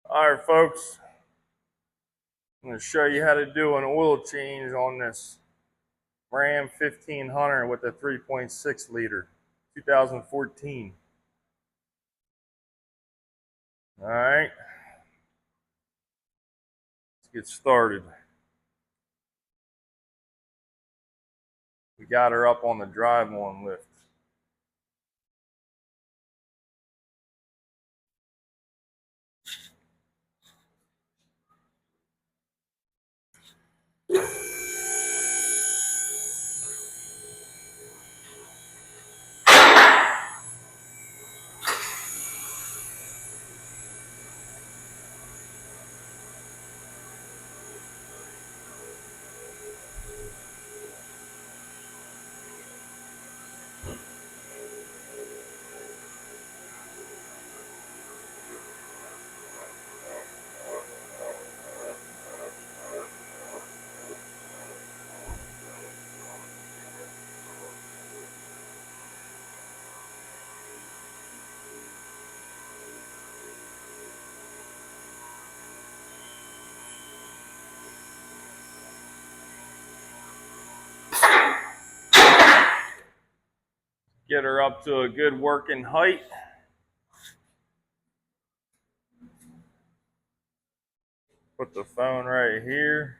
All right, folks, I'm going to show you how to do an oil change on this Ram 1500 with a 3.6 liter, 2014. All right, let's get started. We got her up on the drive-on lift. Get her up to a good working height. Put the phone right here.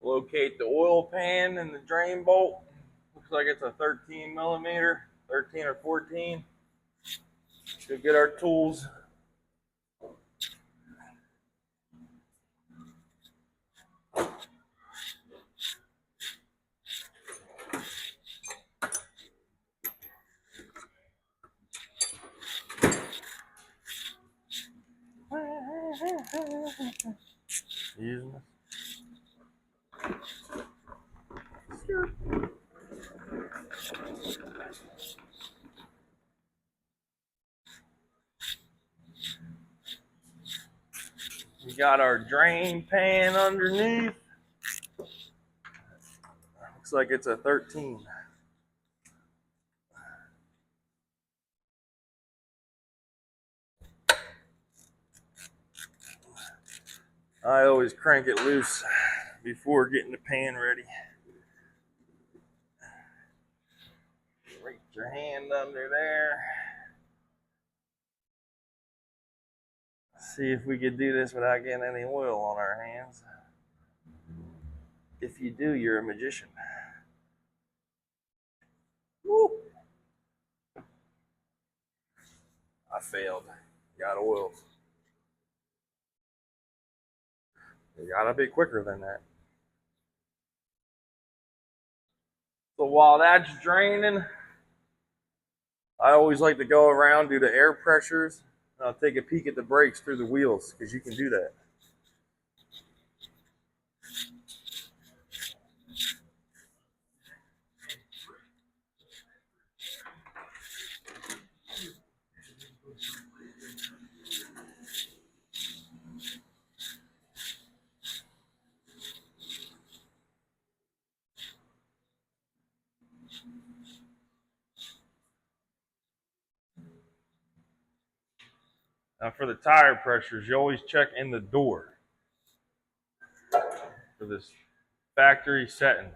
Locate the oil pan and the drain bolt. Looks like it's a 13 millimeter, 13 or 14. Should get our tools. Using it. We got our drain pan underneath. Looks like it's a 13. I always crank it loose before getting the pan ready. Reach your hand under there. See if we could do this without getting any oil on our hands. If you do, you're a magician. Woo. I failed. Got oil. You gotta be quicker than that. So while that's draining, I always like to go around, do the air pressures. I'll take a peek at the brakes through the wheels because you can do that. Now for the tire pressures, you always check in the door for this factory setting.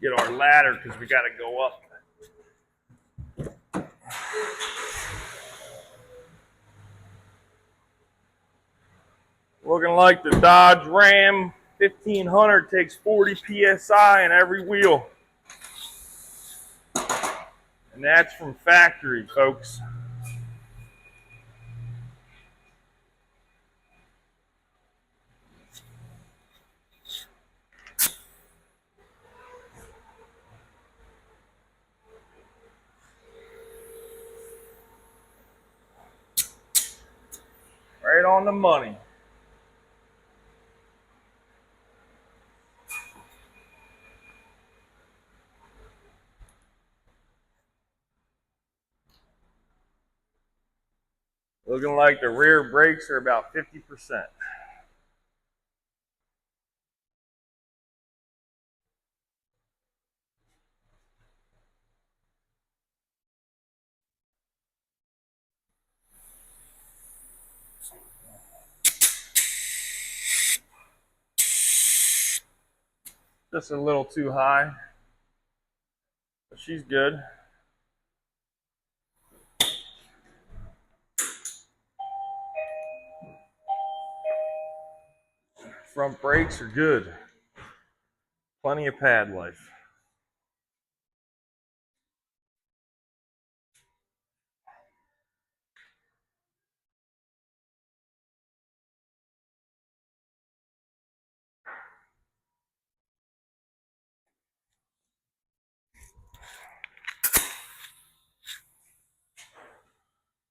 Get our ladder because we got to go up. Looking like the Dodge Ram 1500 takes 40 PSI in every wheel. And that's from factory, folks. Right on the money. Looking like the rear brakes are about 50%. Just a little too high, but she's good. Front brakes are good. Plenty of pad life.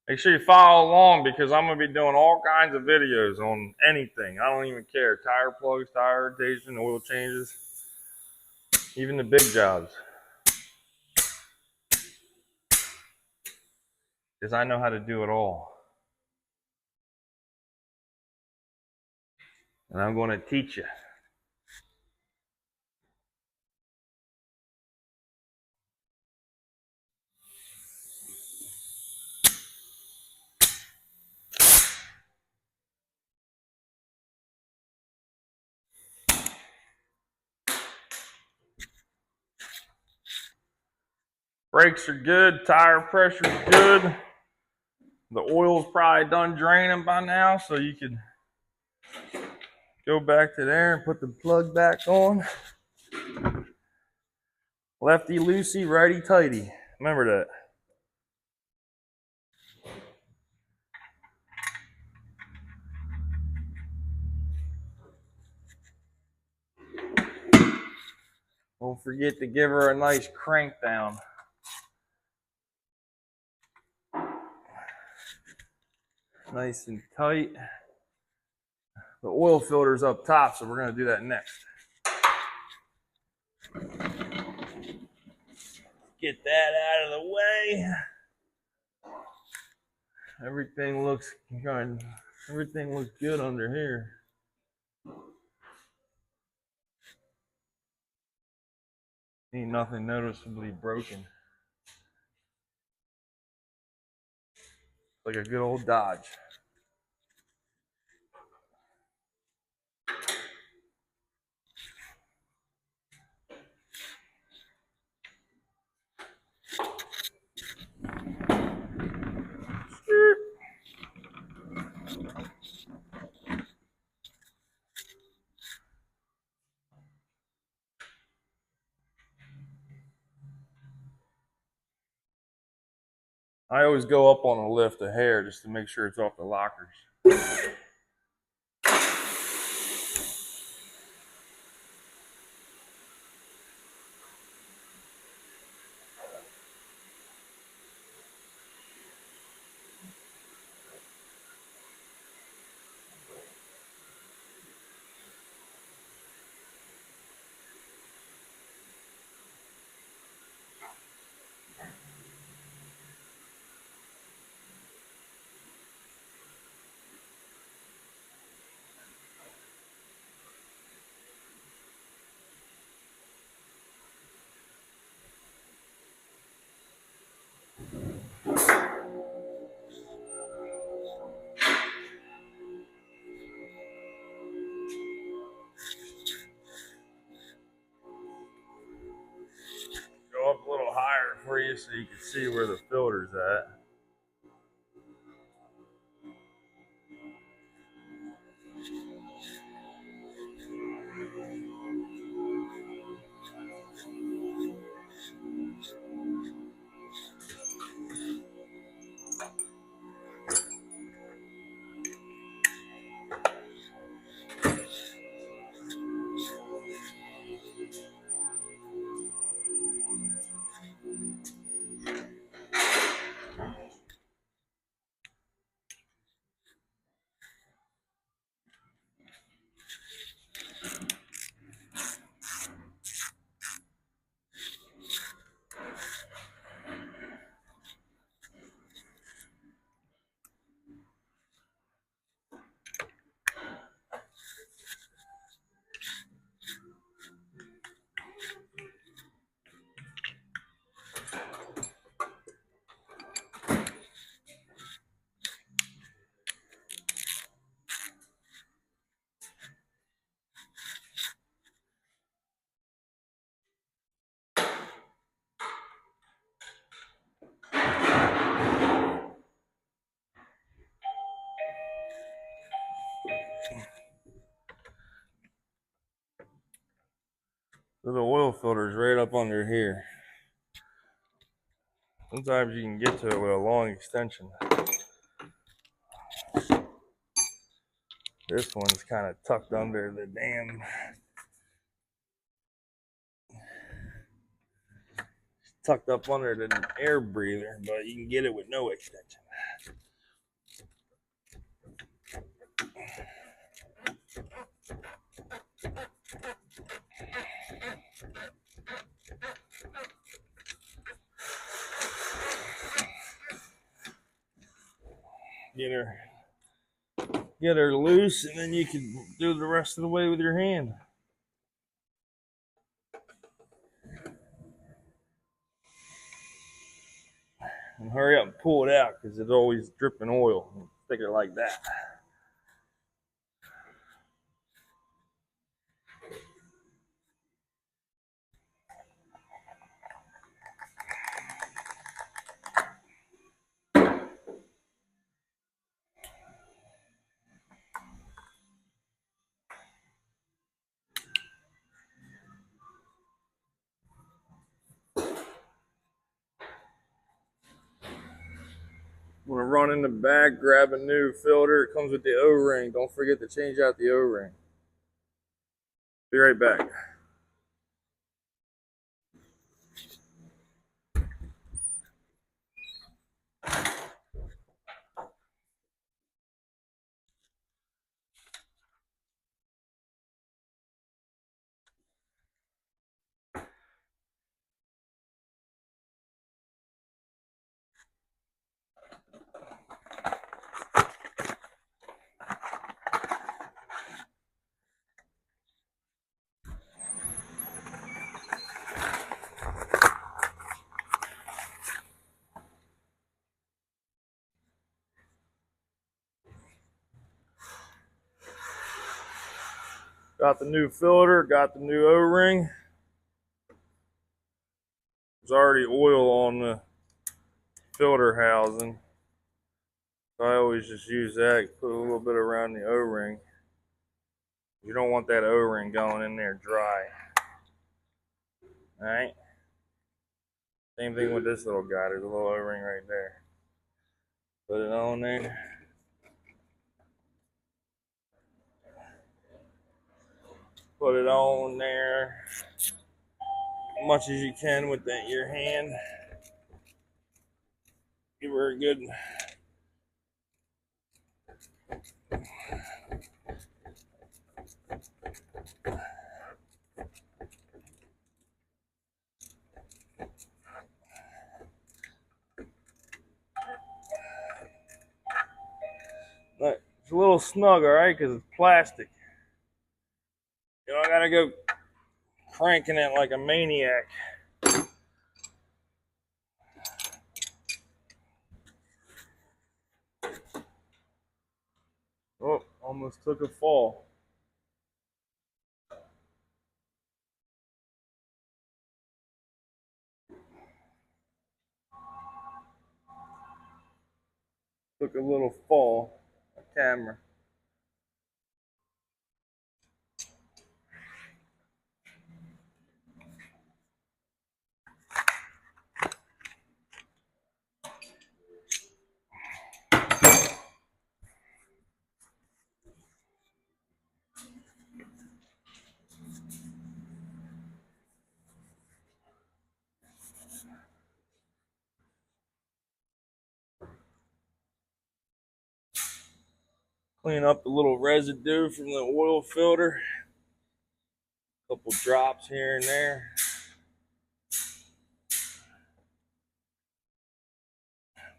Make sure you follow along because I'm going to be doing all kinds of videos on anything. I don't even care. Tire plugs, tire rotation, oil changes, even the big jobs. Because I know how to do it all. And I'm going to teach you. Brakes are good. Tire pressure is good. The oil's probably done draining by now, so you can go back to there and put the plug back on. Lefty loosey, righty tighty. Remember that. Don't forget to give her a nice crank down. Nice and tight. The oil filter's up top, so we're going to do that next. Get that out of the way. Everything looks good under here. Ain't nothing noticeably broken. Like a good old Dodge. I always go up on a lift of hair just to make sure it's off the lockers. Go up a little higher for you so you can see where the filter's at. So the oil filter is right up under here. Sometimes you can get to it with a long extension. This one's kind of tucked under the damn. Tucked up under the air breather, but you can get it with no extension. Get her loose, and then you can do the rest of the way with your hand. And hurry up and pull it out, because it's always dripping oil. Stick it like that. Want to run in the back, grab a new filter. It comes with the O-ring. Don't forget to change out the O-ring. Be right back. Got the new filter, got the new O-ring. There's already oil on the filter housing. So I always just use that, put a little bit around the O-ring. You don't want that O-ring going in there dry. Alright? Same thing with this little guy. There's a little O-ring right there. Put it on there. Put it on there as much as you can with your hand. Give her a good it's a little snug, alright, because it's plastic. You know, I gotta go cranking it like a maniac. Oh, almost took a fall. Took a little fall. A camera. Clean up the little residue from the oil filter. A couple drops here and there.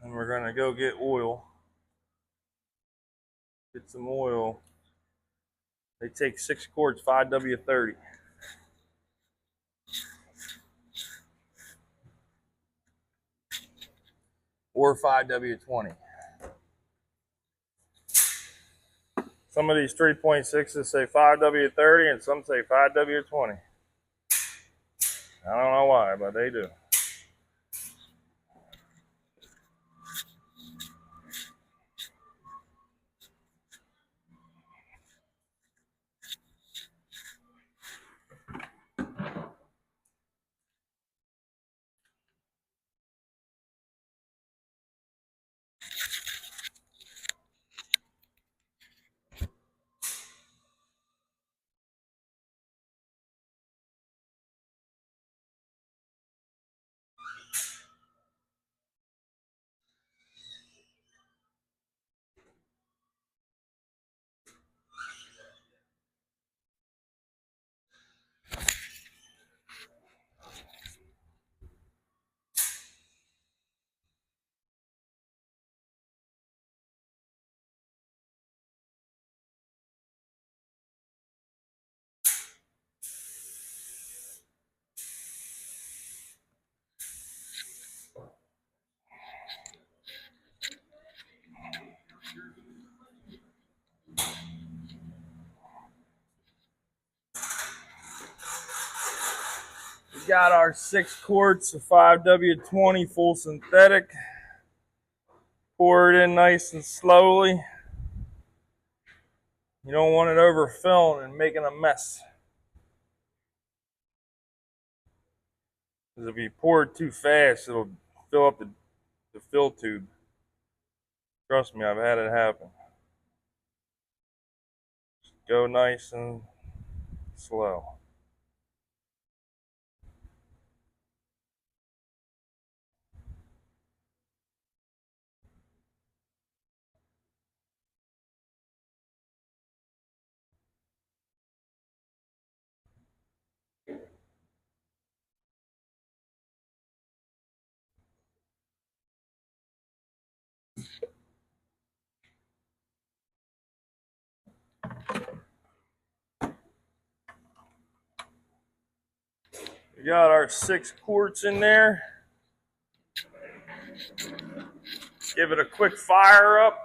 And we're gonna go get oil. Get some oil. They take 6 quarts 5W30. Or 5W20. Some of these 3.6s say 5W30 and some say 5W20. I don't know why, but they do. got our 6 quarts of 5W20 full synthetic. Pour it in nice and slowly. You don't want it overfilling and making a mess. Because if you pour it too fast, it'll fill up the fill tube. Trust me, I've had it happen. Just go nice and slow. We got our 6 quarts in there. Give it a quick fire up.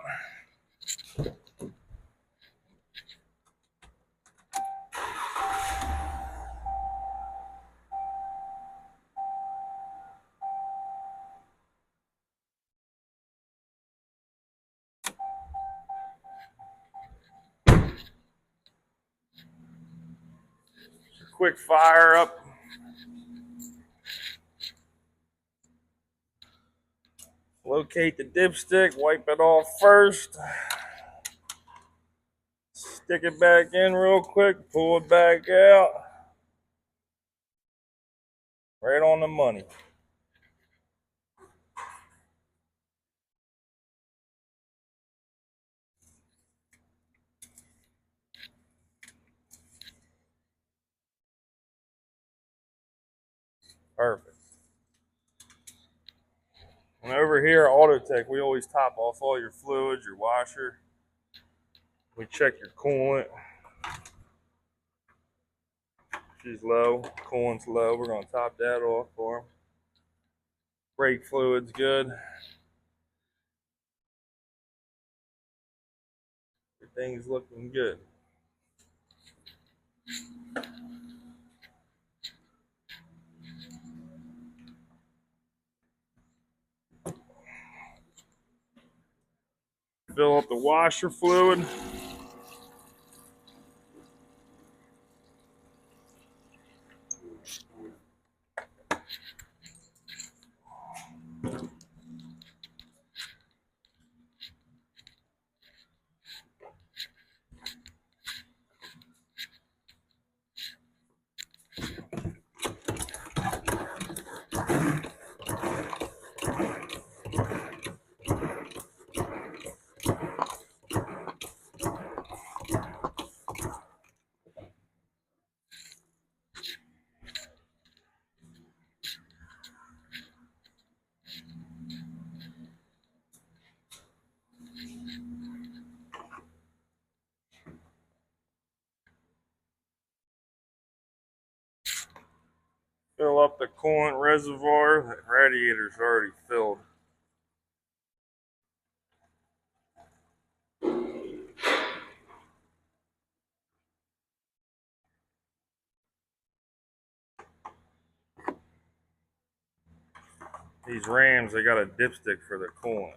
Quick fire up. Locate the dipstick, wipe it off first. Stick it back in real quick, pull it back out. Right on the money. Perfect. And over here at Autotech, we always top off all your fluids, your washer. We check your coolant. She's low, coolant's low. We're going to top that off for them. Brake fluid's good. Everything's looking good. Fill up the washer fluid. Fill up the coolant reservoir. That radiator's already filled. These Rams, they got a dipstick for the coolant.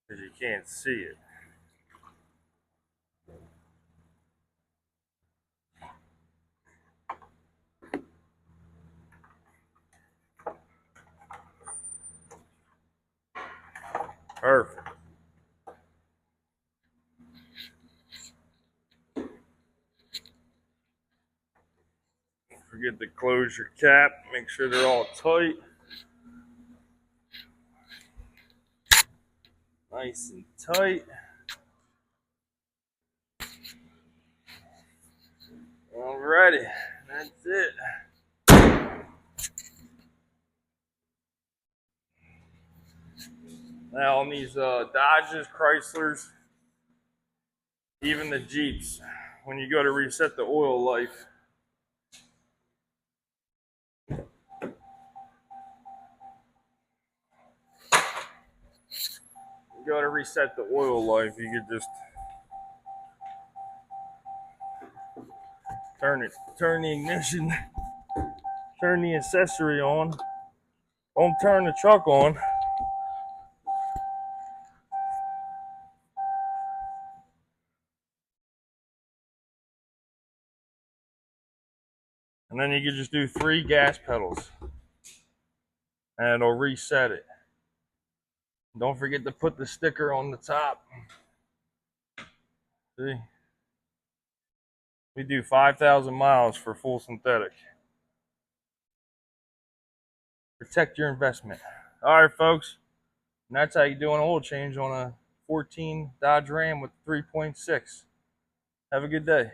Because you can't see it. Perfect. Don't forget to close your cap. Make sure they're all tight. Nice and tight. Alrighty, that's it. Now on these Dodges, Chryslers, even the Jeeps, when you go to reset the oil life, go to reset the oil life, you could just turn the ignition, turn the accessory on, don't turn the truck on. And then you can just do 3 gas pedals and it'll reset it. Don't forget to put the sticker on the top. See? We do 5,000 miles for full synthetic. Protect your investment. All right, folks. And that's how you do an oil change on a 14 Dodge Ram with 3.6. Have a good day.